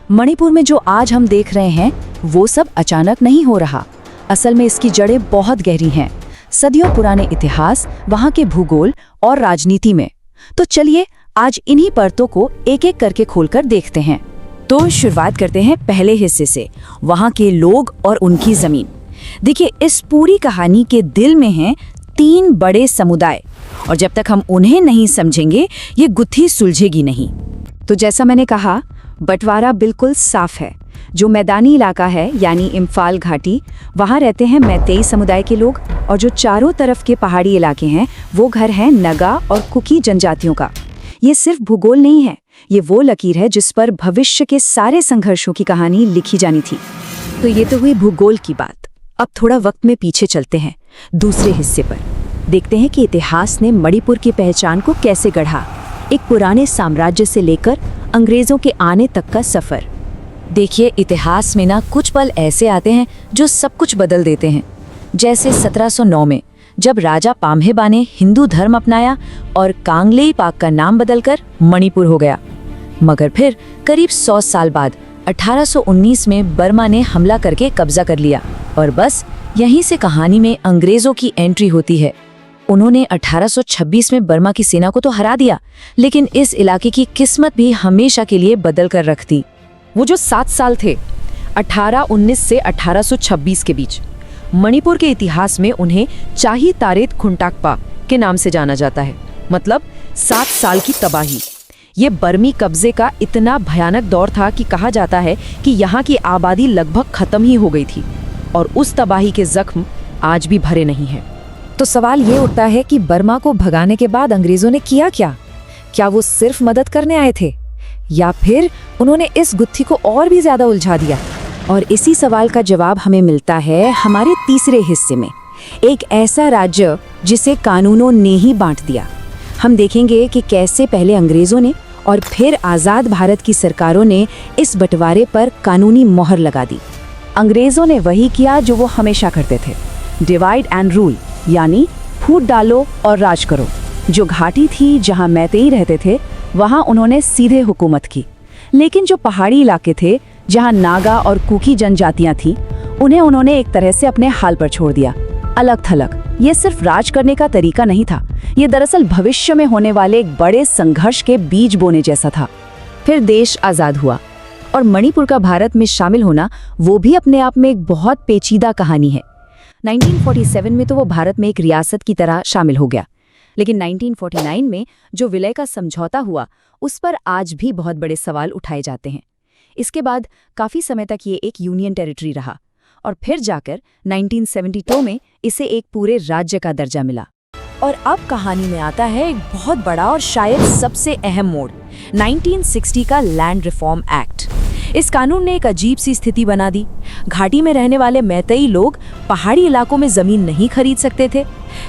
मणिपुर में जो आज हम देख रहे हैं वो सब अचानक नहीं हो रहा। असल में इसकी जड़ें बहुत गहरी हैं, सदियों पुराने इतिहास, वहाँ के भूगोल और राजनीति में। तो चलिए आज इन्हीं परतों को एक एक करके खोलकर देखते हैं। तो शुरुआत करते हैं पहले हिस्से से, वहाँ के लोग और उनकी जमीन। देखिए, इस पूरी कहानी के दिल में हैं 3 बड़े समुदाय, और जब तक हम उन्हें नहीं समझेंगे ये गुत्थी सुलझेगी नहीं। तो जैसा मैंने कहा, बंटवारा बिल्कुल साफ है। जो मैदानी इलाका है यानी इम्फाल घाटी, वहाँ रहते हैं मैतेई समुदाय के लोग, और जो चारों तरफ के पहाड़ी इलाके हैं वो घर हैं नगा और कुकी जनजातियों का। ये सिर्फ भूगोल नहीं है, ये वो लकीर है जिस पर भविष्य के सारे संघर्षों की कहानी लिखी जानी थी। तो ये तो हुई भूगोल की बात। अब थोड़ा वक्त में पीछे चलते हैं, दूसरे हिस्से पर। देखते हैं कि इतिहास ने मणिपुर की पहचान को कैसे गढ़ा। एक पुराने साम्राज्य से लेकर अंग्रेजों के आने तक का सफर। देखिए, इतिहास में ना कुछ पल ऐसे आते हैं जो सब कुछ बदल देते हैं। जैसे 1709 में जब राजा पाम्हेबा ने हिंदू धर्म अपनाया और कांगलेईपाक का नाम बदलकर मणिपुर हो गया। मगर फिर करीब 100 साल बाद 1819 में बर्मा ने हमला करके कब्जा कर लिया, और बस यहीं से कहानी में अंग्रेजों की एंट्री होती है। उन्होंने 1826 में बर्मा की सेना को तो हरा दिया, लेकिन इस इलाके की किस्मत भी हमेशा के लिए बदल कर रख दी। वो जो 7 साल थे, 1819 से 1826 के बीच, मणिपुर के इतिहास में उन्हें चाही तारेत खुंटाकपा के नाम से जाना जाता है। मतलब 7 साल की तबाही। ये बर्मी कब्जे का इतना भयानक दौर था कि कहा जाता है कि यहाँ की आबादी लगभग खत्म ही हो गई थी, और उस तबाही के जख्म आज भी भरे नहीं हैं। तो सवाल ये उठता है कि बर्मा को भगाने के बाद अंग्रेजों ने किया क्या? क्या वो सिर्फ मदद करने आए थे, या फिर उन्होंने इस गुत्थी को और भी ज्यादा उलझा दिया? और इसी सवाल का जवाब हमें मिलता है हमारे तीसरे हिस्से में, एक ऐसा राज्य जिसे कानूनों ने ही बांट दिया। हम देखेंगे कि कैसे पहले अंग्रेजों ने और फिर आज़ाद भारत की सरकारों ने इस बंटवारे पर कानूनी मोहर लगा दी। अंग्रेजों ने वही किया जो वो हमेशा करते थे, डिवाइड एंड रूल, यानी फूट डालो और राज करो। जो घाटी थी जहां मैतेई रहते थे, वहां उन्होंने सीधे हुकूमत की, लेकिन जो पहाड़ी इलाके थे जहां नागा और कुकी जनजातियां थीं, उन्हें उन्होंने एक तरह से अपने हाल पर छोड़ दिया, अलग थलग। ये सिर्फ राज करने का तरीका नहीं था, ये दरअसल भविष्य में होने वाले एक बड़े संघर्ष के बीज बोने जैसा था। फिर देश आज़ाद हुआ, और मणिपुर का भारत में शामिल होना वो भी अपने आप में एक बहुत पेचीदा कहानी है। 1947 में तो वो भारत में एक रियासत की तरह शामिल हो गया, लेकिन 1949 में जो विलय का समझौता हुआ, उस पर आज भी बहुत बड़े सवाल उठाए जाते हैं। इसके बाद काफ़ी समय तक ये एक यूनियन टेरिटरी रहा, और फिर जाकर 1972 में इसे एक पूरे राज्य का दर्जा मिला। और अब कहानी में आता है एक बहुत बड़ा और शायद सबसे अहम मोड़, 1960 का लैंड रिफॉर्म एक्ट। इस कानून ने एक अजीब सी स्थिति बना दी। घाटी में रहने वाले मैतेई लोग पहाड़ी इलाकों में जमीन नहीं खरीद सकते थे,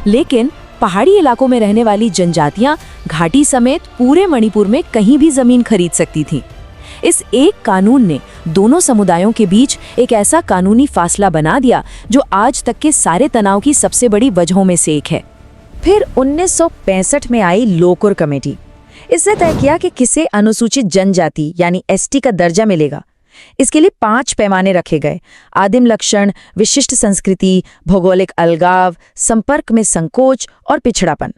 लेकिन पहाड़ी इलाकों में रहने वाली जनजातियां घाटी समेत पूरे मणिपुर में कहीं भी जमीन खरीद सकती थीं। इस एक कानून ने दोनों समुदायों के बीच एक ऐसा कानूनी फासला बना दिया जो आज तक के सारे तनाव की सबसे बड़ी वजहों में से एक है। फिर 1965 में आई लोकुर कमेटी। इसने तय किया कि किसे अनुसूचित जनजाति यानी एसटी का दर्जा मिलेगा। इसके लिए 5 पैमाने रखे गए: आदिम लक्षण, विशिष्ट संस्कृति, भौगोलिक अलगाव, संपर्क में संकोच और पिछड़ापन।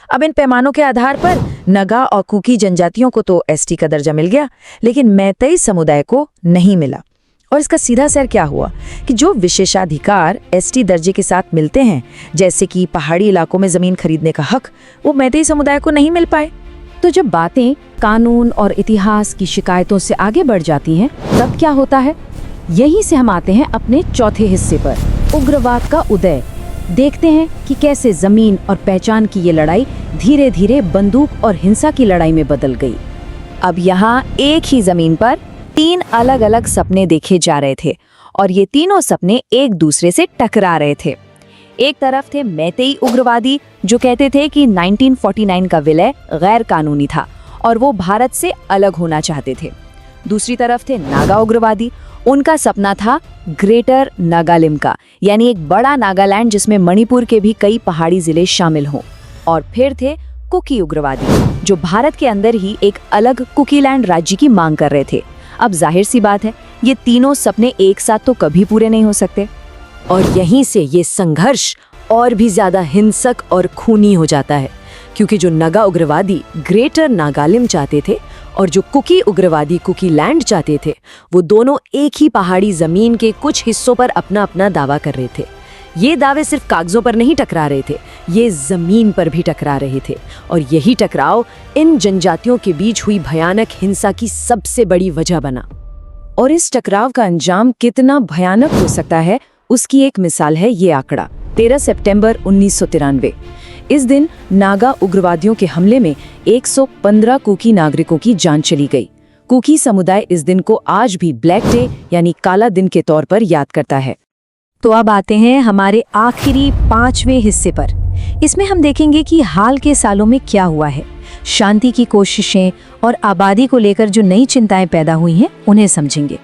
अब इन पैमानों के आधार पर नगा और कुकी जनजातियों को तो एसटी का दर्जा मिल गया, लेकिन मैतेई समुदाय को नहीं मिला। और इसका सीधा असर क्या हुआ कि जो विशेषाधिकार एसटी दर्जे के साथ मिलते हैं, जैसे कि पहाड़ी इलाकों में जमीन खरीदने का हक, वो मैतेई समुदाय को नहीं मिल पाए। तो जब बातें कानून और इतिहास की शिकायतों से आगे बढ़ जाती हैं, तब क्या होता है? यहीं से हम आते हैं अपने चौथे हिस्से पर, उग्रवाद का उदय। देखते हैं कि कैसे जमीन और पहचान की ये लड़ाई धीरे धीरे बंदूक और हिंसा की लड़ाई में बदल गई। अब यहाँ एक ही जमीन पर 3 अलग अलग सपने देखे जा रहे थे, और ये तीनों सपने एक दूसरे से टकरा रहे थे। एक तरफ थे मैतेई उग्रवादी, जो कहते थे कि 1949 का विलय गैर कानूनी था और वो भारत से अलग होना चाहते थे। दूसरी तरफ थे नागा उग्रवादी, उनका सपना था ग्रेटर नागालिम का, यानी एक बड़ा नागालैंड जिसमें मणिपुर के भी कई पहाड़ी जिले शामिल हों। और फिर थे कुकी उग्रवादी, जो भारत के अंदर ही एक अलग कुकीलैंड राज्य की मांग कर रहे थे। अब जाहिर सी बात है, ये तीनों सपने एक साथ तो कभी पूरे नहीं हो सकते। और यहीं से ये संघर्ष और भी ज्यादा हिंसक और खूनी हो जाता है, क्योंकि जो नगा उग्रवादी ग्रेटर नागालिम चाहते थे और जो कुकी उग्रवादी कुकी लैंड चाहते थे, वो दोनों एक ही पहाड़ी जमीन के कुछ हिस्सों पर अपना अपना दावा कर रहे थे। ये दावे सिर्फ कागजों पर नहीं टकरा रहे थे, ये जमीन पर भी टकरा रहे थे। और यही टकराव इन जनजातियों के बीच हुई भयानक हिंसा की सबसे बड़ी वजह बना। और इस टकराव का अंजाम कितना भयानक हो सकता है, उसकी एक मिसाल है ये आंकड़ा। 13 सितंबर 1993। इस दिन नागा उग्रवादियों के हमले में 115 कुकी नागरिकों की जान चली गई। कुकी समुदाय इस दिन को आज भी ब्लैक डे यानी काला दिन के तौर पर याद करता है। तो अब आते हैं हमारे आखिरी 5वें हिस्से पर। इसमें हम देखेंगे कि हाल के सालों में क्या हुआ है, शांति की कोशिशें और आबादी को लेकर जो नई चिंताएं पैदा हुई हैं उन्हें समझेंगे।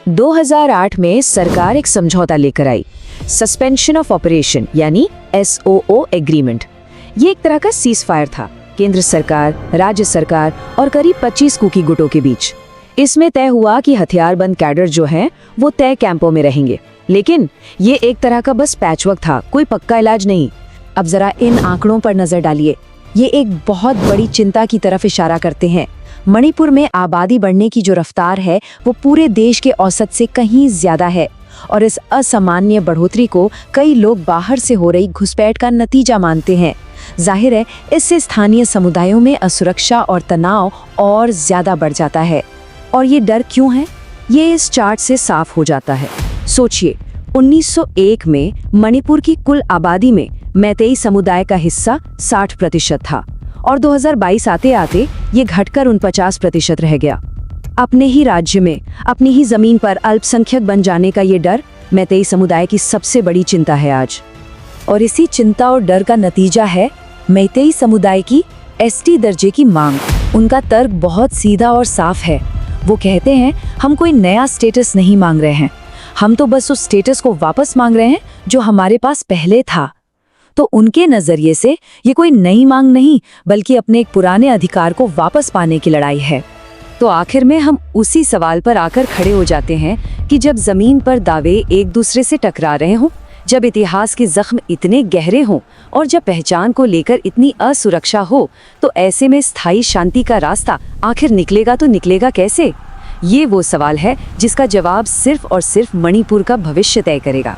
2008 में सरकार एक समझौता लेकर आई, सस्पेंशन ऑफ ऑपरेशन यानी SOO एग्रीमेंट। ये एक तरह का सीज फायर था केंद्र सरकार, राज्य सरकार और करीब 25 कुकी गुटों के बीच। इसमें तय हुआ कि हथियारबंद कैडर जो हैं वो तय कैंपों में रहेंगे, लेकिन ये एक तरह का बस पैचवर्क था, कोई पक्का इलाज नहीं। अब जरा इन आंकड़ों पर नजर डालिए, ये एक बहुत बड़ी चिंता की तरफ इशारा करते हैं। मणिपुर में आबादी बढ़ने की जो रफ्तार है वो पूरे देश के औसत से कहीं ज्यादा है, और इस असामान्य बढ़ोतरी को कई लोग बाहर से हो रही घुसपैठ का नतीजा मानते हैं। जाहिर है, इससे स्थानीय समुदायों में असुरक्षा और तनाव और ज्यादा बढ़ जाता है। और ये डर क्यों है, ये इस चार्ट से साफ हो जाता है। सोचिए, 1901 में मणिपुर की कुल आबादी में मैतेई समुदाय का हिस्सा 60% था, और 2022 आते आते ये घटकर 49% रह गया। अपने ही राज्य में, अपनी ही जमीन पर अल्पसंख्यक बन जाने का ये डर मैतेई समुदाय की सबसे बड़ी चिंता है आज। और इसी चिंता और डर का नतीजा है मैतेई समुदाय की ST दर्जे की मांग। उनका तर्क बहुत सीधा और साफ है। वो कहते हैं, हम कोई नया स्टेटस नहीं मांग रहे हैं, हम तो बस उस स्टेटस को वापस मांग रहे हैं जो हमारे पास पहले था। तो उनके नजरिए से ये कोई नई मांग नहीं, बल्कि अपने एक पुराने अधिकार को वापस पाने की लड़ाई है। तो आखिर में हम उसी सवाल पर आकर खड़े हो जाते हैं कि जब जमीन पर दावे एक दूसरे से टकरा रहे हों, जब इतिहास के जख्म इतने गहरे हों और जब पहचान को लेकर इतनी असुरक्षा हो, तो ऐसे में स्थायी शांति का रास्ता आखिर निकलेगा तो निकलेगा कैसे? ये वो सवाल है जिसका जवाब सिर्फ और सिर्फ मणिपुर का भविष्य तय करेगा।